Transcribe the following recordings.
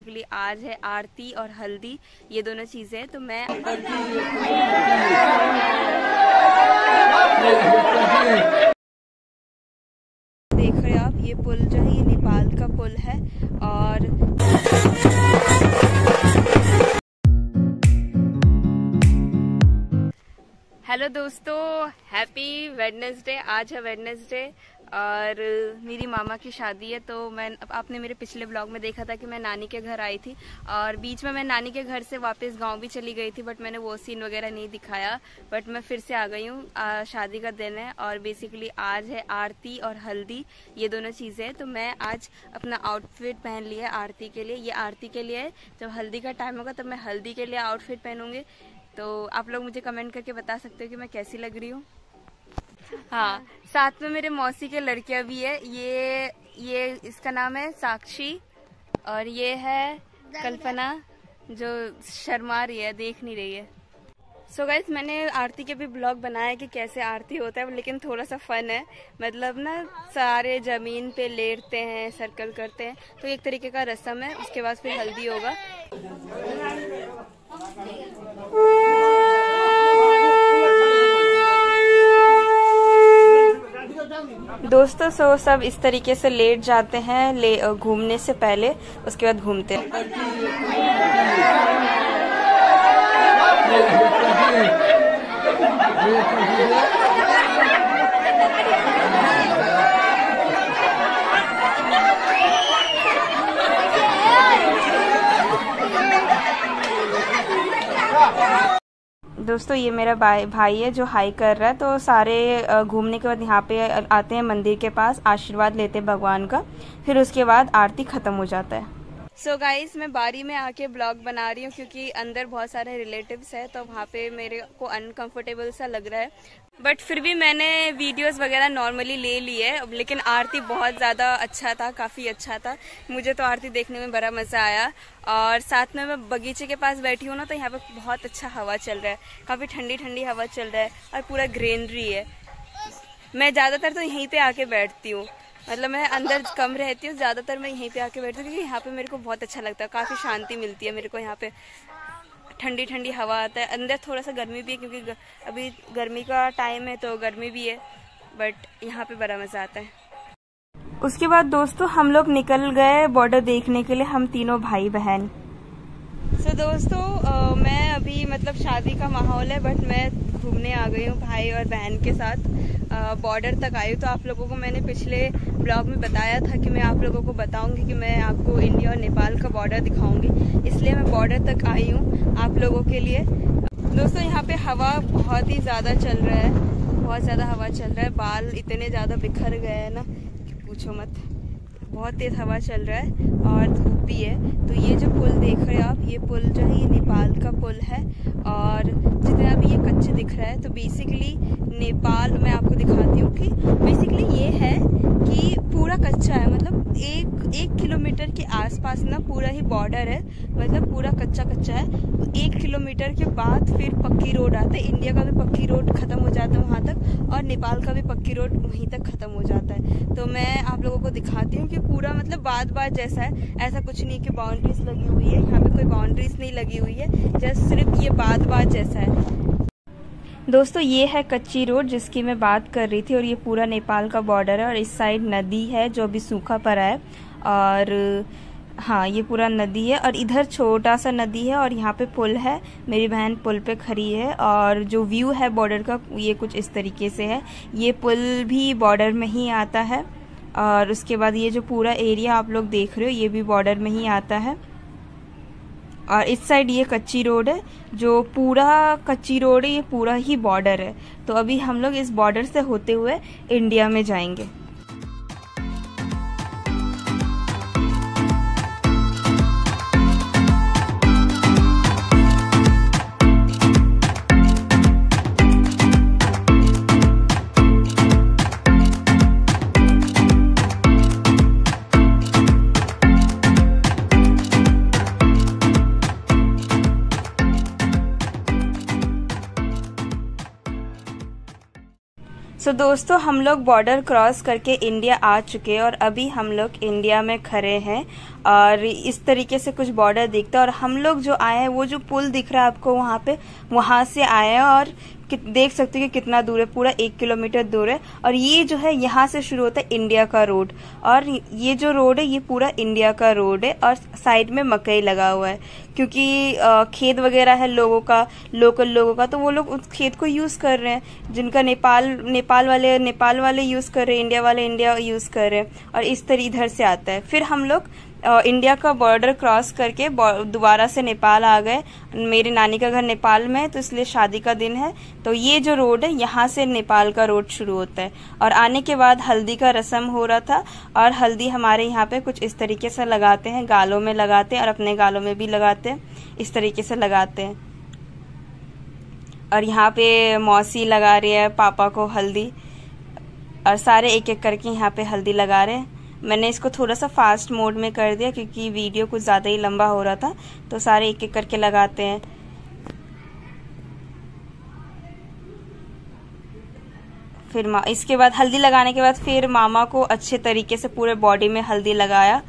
Basically आज है आरती और हल्दी, ये दोनों चीजें। तो मैं देख रहे हो आप, ये पुल जो है ये नेपाल का पुल है। और हेलो दोस्तों, हैप्पी वेडनेसडे। आज है वेडनेसडे और मेरी मामा की शादी है। तो आपने मेरे पिछले ब्लॉग में देखा था कि मैं नानी के घर आई थी और बीच में मैं नानी के घर से वापस गांव भी चली गई थी, बट मैंने वो सीन वगैरह नहीं दिखाया। बट मैं फिर से आ गई हूँ। शादी का दिन है और बेसिकली आज है आरती और हल्दी, ये दोनों चीज़ें। तो मैं आज अपना आउटफिट पहन लिया है आरती के लिए। ये आरती के लिए है, जब हल्दी का टाइम होगा तब मैं हल्दी के लिए आउटफिट पहनूंगी। तो आप लोग मुझे कमेंट करके बता सकते हो कि मैं कैसी लग रही हूँ। हाँ, साथ में मेरे मौसी के लड़कियां भी है। ये इसका नाम है साक्षी और ये है कल्पना, जो शर्मा रही है, देख नहीं रही है। सो गाइस, मैंने आरती के भी ब्लॉग बनाया कि कैसे आरती होता है, लेकिन थोड़ा सा फन है। मतलब ना, सारे जमीन पे लेटते हैं, सर्कल करते हैं, तो एक तरीके का रस्म है। उसके बाद फिर हल्दी होगा। दोस्तों सब इस तरीके से लेट जाते हैं घूमने से पहले, उसके बाद घूमते हैं। दोस्तों, ये मेरा भाई है जो हाई कर रहा है। तो सारे घूमने के बाद यहाँ पे आते हैं मंदिर के पास, आशीर्वाद लेते हैं भगवान का, फिर उसके बाद आरती खत्म हो जाता है। सो गाइस, मैं बारी में आके ब्लॉग बना रही हूँ क्योंकि अंदर बहुत सारे रिलेटिव्स हैं, तो वहाँ पे मेरे को अनकंफर्टेबल सा लग रहा है। बट फिर भी मैंने वीडियोस वगैरह नॉर्मली ले ली है। लेकिन आरती बहुत ज़्यादा अच्छा था, काफ़ी अच्छा था। मुझे तो आरती देखने में बड़ा मज़ा आया। और साथ में मैं बगीचे के पास बैठी हूँ ना, तो यहाँ पे बहुत अच्छा हवा चल रहा है, काफ़ी ठंडी ठंडी हवा चल रहा है और पूरा ग्रीनरी है। मैं ज़्यादातर तो यहीं पर आके बैठती हूँ, मतलब मैं अंदर कम रहती हूँ, ज़्यादातर मैं यहीं पे आके बैठती हूँ क्योंकि यहाँ पे मेरे को बहुत अच्छा लगता है, काफ़ी शांति मिलती है मेरे को। यहाँ पे ठंडी ठंडी हवा आता है। अंदर थोड़ा सा गर्मी भी है क्योंकि अभी गर्मी का टाइम है, तो गर्मी भी है, बट यहाँ पे बड़ा मज़ा आता है। उसके बाद दोस्तों हम लोग निकल गए बॉर्डर देखने के लिए, हम तीनों भाई बहन। सो दोस्तों, मैं अभी मतलब शादी का माहौल है, बट मैं घूमने आ गई हूँ भाई और बहन के साथ। बॉर्डर तक आई हूँ। तो आप लोगों को मैंने पिछले ब्लॉग में बताया था कि मैं आप लोगों को बताऊंगी कि मैं आपको इंडिया और नेपाल का बॉर्डर दिखाऊंगी, इसलिए मैं बॉर्डर तक आई हूँ आप लोगों के लिए। दोस्तों, यहाँ पे हवा बहुत ही ज़्यादा चल रहा है, बहुत ज़्यादा हवा चल रहा है। बाल इतने ज़्यादा बिखर गए हैं ना कि पूछो मत, बहुत तेज़ हवा चल रहा है और धूप भी है। तो ये जो पुल देख रहे हो आप, ये पुल जो है ये नेपाल का पुल है। और जितना भी ये कच्चे दिख रहा है, तो बेसिकली नेपाल, मैं आपको दिखाती हूँ कि बेसिकली ये है कि पूरा कच्चा है। मतलब एक किलोमीटर के आसपास ना पूरा ही बॉर्डर है, मतलब पूरा कच्चा कच्चा है। तो 1 किलोमीटर के बाद फिर पक्की रोड आता है। इंडिया का भी पक्की रोड खत्म हो जाता है वहाँ तक, और नेपाल का भी पक्की रोड वहीं तक खत्म हो जाता है। तो मैं आप लोगों को दिखाती हूँ कि पूरा मतलब बात जैसा है, ऐसा कुछ नहीं कि बाउंड्रीज लगी हुई है। यहाँ पे कोई बाउंड्रीज नहीं लगी हुई है, जस्ट सिर्फ ये बात जैसा है। दोस्तों, ये है कच्ची रोड जिसकी मैं बात कर रही थी, और ये पूरा नेपाल का बॉर्डर है। और इस साइड नदी है जो अभी सूखा पड़ा है, और हाँ, ये पूरा नदी है। और इधर छोटा सा नदी है और यहाँ पे पुल है। मेरी बहन पुल पे खड़ी है और जो व्यू है बॉर्डर का, ये कुछ इस तरीके से है। ये पुल भी बॉर्डर में ही आता है। और उसके बाद ये जो पूरा एरिया आप लोग देख रहे हो, ये भी बॉर्डर में ही आता है। और इस साइड ये कच्ची रोड है, जो पूरा कच्ची रोड है, ये पूरा ही बॉर्डर है। तो अभी हम लोग इस बॉर्डर से होते हुए इंडिया में जाएंगे। सो दोस्तों, हम लोग बॉर्डर क्रॉस करके इंडिया आ चुके हैं और अभी हम लोग इंडिया में खड़े हैं। और इस तरीके से कुछ बॉर्डर दिखता है। और हम लोग जो आए हैं वो जो पुल दिख रहा है आपको वहाँ पे, वहाँ से आए हैं और देख सकते हो कि कितना दूर है, पूरा 1 किलोमीटर दूर है। और ये जो है यहाँ से शुरू होता है इंडिया का रोड, और ये जो रोड है ये पूरा इंडिया का रोड है। और साइड में मकई लगा हुआ है, क्योंकि खेत वगैरह है लोगों का, लोकल लोगों का, तो वो लोग उस खेत को यूज कर रहे हैं। जिनका नेपाल वाले यूज कर रहे हैं, इंडिया वाले इंडिया यूज कर रहे हैं। और इस तरह इधर से आता है। फिर हम लोग इंडिया का बॉर्डर क्रॉस करके दोबारा से नेपाल आ गए। मेरी नानी का घर नेपाल में है, तो इसलिए शादी का दिन है, तो ये जो रोड है यहाँ से नेपाल का रोड शुरू होता है। और आने के बाद हल्दी का रस्म हो रहा था, और हल्दी हमारे यहाँ पे कुछ इस तरीके से लगाते हैं, गालों में लगाते हैं और अपने गालों में भी लगाते हैं, इस तरीके से लगाते हैं। और यहाँ पे मौसी लगा रही है पापा को हल्दी, और सारे एक एक करके यहाँ पे हल्दी लगा रहे हैं। मैंने इसको थोड़ा सा फास्ट मोड में कर दिया क्योंकि वीडियो कुछ ज़्यादा ही लंबा हो रहा था, तो सारे एक एक करके लगाते हैं। फिर इसके बाद हल्दी लगाने के बाद फिर मामा को अच्छे तरीके से पूरे बॉडी में हल्दी लगाया।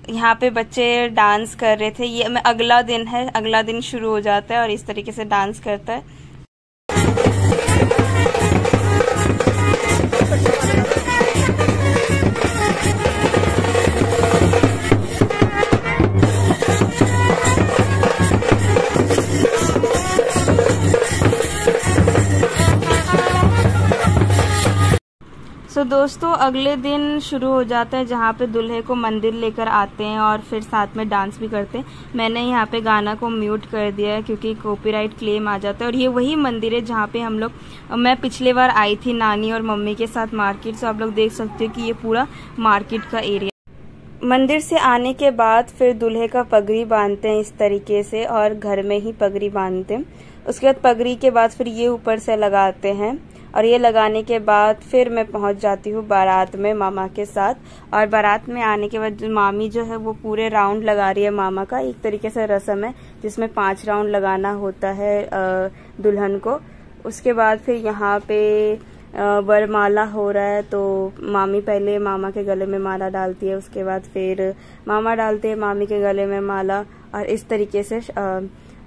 यहाँ पे बच्चे डांस कर रहे थे। ये अगला दिन है, अगला दिन शुरू हो जाता है और इस तरीके से डांस करता है। तो दोस्तों अगले दिन शुरू हो जाता है, जहाँ पे दूल्हे को मंदिर लेकर आते हैं और फिर साथ में डांस भी करते हैं। मैंने यहाँ पे गाना को म्यूट कर दिया है क्योंकि कॉपीराइट क्लेम आ जाता है। और ये वही मंदिर है जहाँ पे मैं पिछले बार आई थी नानी और मम्मी के साथ मार्केट, से आप लोग देख सकते हो कि ये पूरा मार्केट का एरिया। मंदिर से आने के बाद फिर दूल्हे का पगड़ी बांधते हैं इस तरीके से, और घर में ही पगड़ी बांधते हैं। उसके बाद पगड़ी के बाद फिर ये ऊपर से लगाते हैं, और ये लगाने के बाद फिर मैं पहुंच जाती हूँ बारात में मामा के साथ। और बारात में आने के बाद मामी जो है वो पूरे राउंड लगा रही है मामा का। एक तरीके से रस्म है जिसमें 5 राउंड लगाना होता है दुल्हन को। उसके बाद फिर यहाँ पे वरमाला हो रहा है, तो मामी पहले मामा के गले में माला डालती है, उसके बाद फिर मामा डालते हैं मामी के गले में माला, और इस तरीके से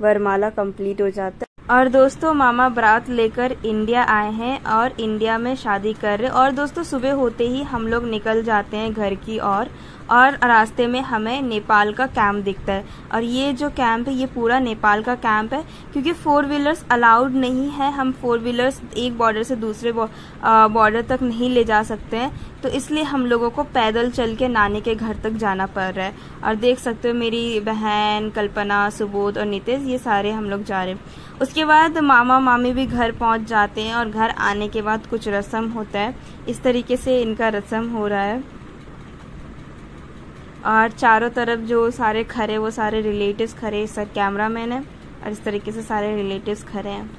वरमाला कंप्लीट हो जाता है। और दोस्तों मामा बारात लेकर इंडिया आए हैं और इंडिया में शादी कर रहे। और दोस्तों सुबह होते ही हम लोग निकल जाते हैं घर की ओर, और रास्ते में हमें नेपाल का कैंप दिखता है। और ये जो कैंप है ये पूरा नेपाल का कैंप है, क्योंकि 4 व्हीलर्स अलाउड नहीं है। हम 4 व्हीलर्स एक बॉर्डर से दूसरे बॉर्डर तक नहीं ले जा सकते हैं, तो इसलिए हम लोगों को पैदल चल के नानी के घर तक जाना पड़ रहा है। और देख सकते हो मेरी बहन कल्पना, सुबोध और नितेश, ये सारे हम लोग जा रहे हैं। उसके बाद मामा मामी भी घर पहुंच जाते हैं, और घर आने के बाद कुछ रस्म होता है। इस तरीके से इनका रस्म हो रहा है, और चारों तरफ जो सारे खड़े वो सारे रिलेटिव्स खड़े, सर कैमरामैन है, और इस तरीके से सारे रिलेटिव्स खड़े हैं।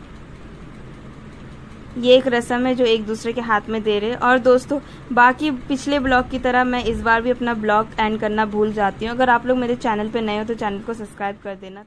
ये एक रस्म है जो एक दूसरे के हाथ में दे रहे हैं। और दोस्तों बाकी पिछले ब्लॉग की तरह मैं इस बार भी अपना ब्लॉग एंड करना भूल जाती हूँ। अगर आप लोग मेरे चैनल पे नए हो तो चैनल को सब्सक्राइब कर देना।